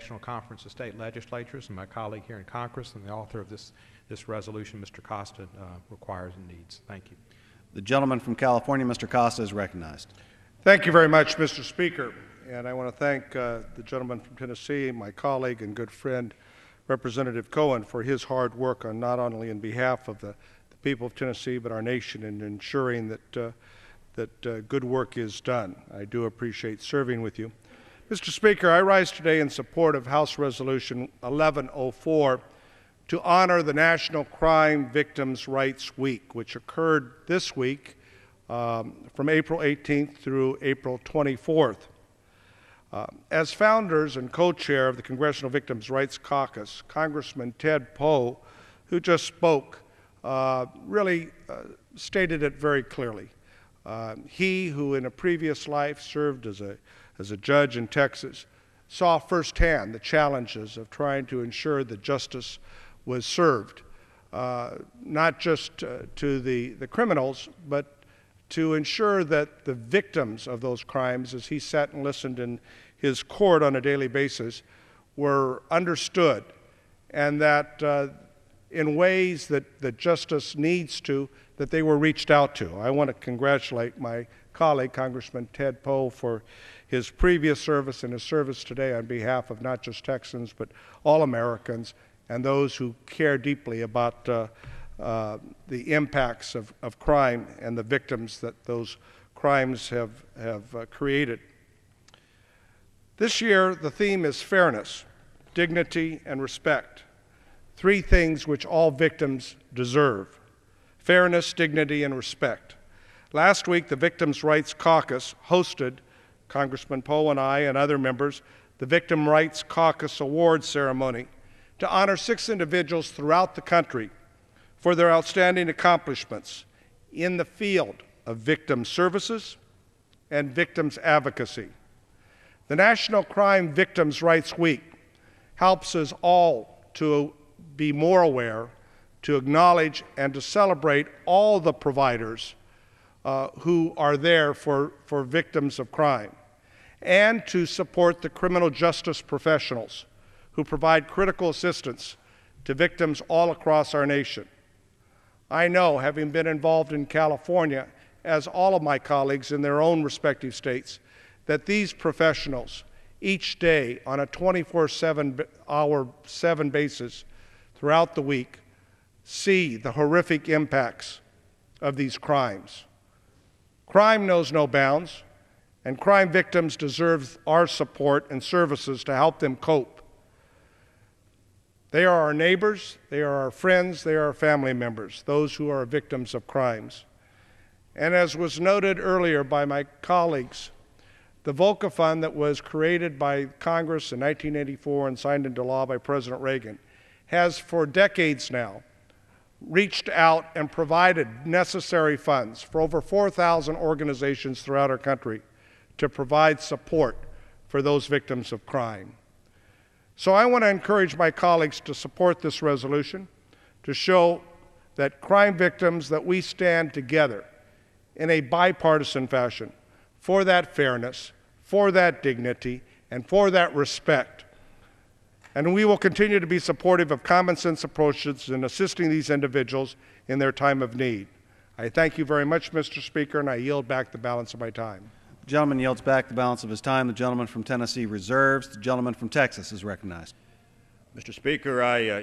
National Conference of State Legislatures, and my colleague here in Congress and the author of this resolution, Mr. Costa, requires and needs. Thank you. The gentleman from California, Mr. Costa, is recognized. Thank you very much, Mr. Speaker. And I want to thank the gentleman from Tennessee, my colleague and good friend, Representative Cohen, for his hard work on not only in behalf of the people of Tennessee, but our nation in ensuring that good work is done. I do appreciate serving with you. Mr. Speaker, I rise today in support of House Resolution 1104 to honor the National Crime Victims' Rights Week, which occurred this week from April 18th through April 24th. As founders and co-chair of the Congressional Victims' Rights Caucus, Congressman Ted Poe, who just spoke, really stated it very clearly. He, who in a previous life served as a judge in Texas, saw firsthand the challenges of trying to ensure that justice was served, not just to the criminals, but to ensure that the victims of those crimes, as he sat and listened in his court on a daily basis, were understood, and that in ways that justice needs to, that they were reached out to. I want to congratulate my colleague, Congressman Ted Poe, for his previous service and his service today on behalf of not just Texans, but all Americans and those who care deeply about the impacts of crime and the victims that those crimes have created. This year, the theme is fairness, dignity, and respect. Three things which all victims deserve: fairness, dignity, and respect. Last week, the Victims' Rights Caucus hosted, Congressman Poe and I and other members, the Victim Rights Caucus Awards ceremony to honor 6 individuals throughout the country for their outstanding accomplishments in the field of victim services and victims advocacy. The National Crime Victims' Rights Week helps us all to be more aware, to acknowledge, and to celebrate all the providers who are there for victims of crime, and to support the criminal justice professionals who provide critical assistance to victims all across our nation. I know, having been involved in California, as all of my colleagues in their own respective states, that these professionals each day on a 24/7 basis throughout the week see the horrific impacts of these crimes. Crime knows no bounds, and crime victims deserve our support and services to help them cope. They are our neighbors, they are our friends, they are our family members, those who are victims of crimes. And as was noted earlier by my colleagues, the VOCA Fund that was created by Congress in 1984 and signed into law by President Reagan has for decades now reached out and provided necessary funds for over 4,000 organizations throughout our country to provide support for those victims of crime. So I want to encourage my colleagues to support this resolution, to show that crime victims, that we stand together in a bipartisan fashion for that fairness, for that dignity, and for that respect. And we will continue to be supportive of common sense approaches in assisting these individuals in their time of need. I thank you very much, Mr. Speaker, and I yield back the balance of my time. The gentleman yields back the balance of his time. The gentleman from Tennessee reserves. The gentleman from Texas is recognized. Mr. Speaker, I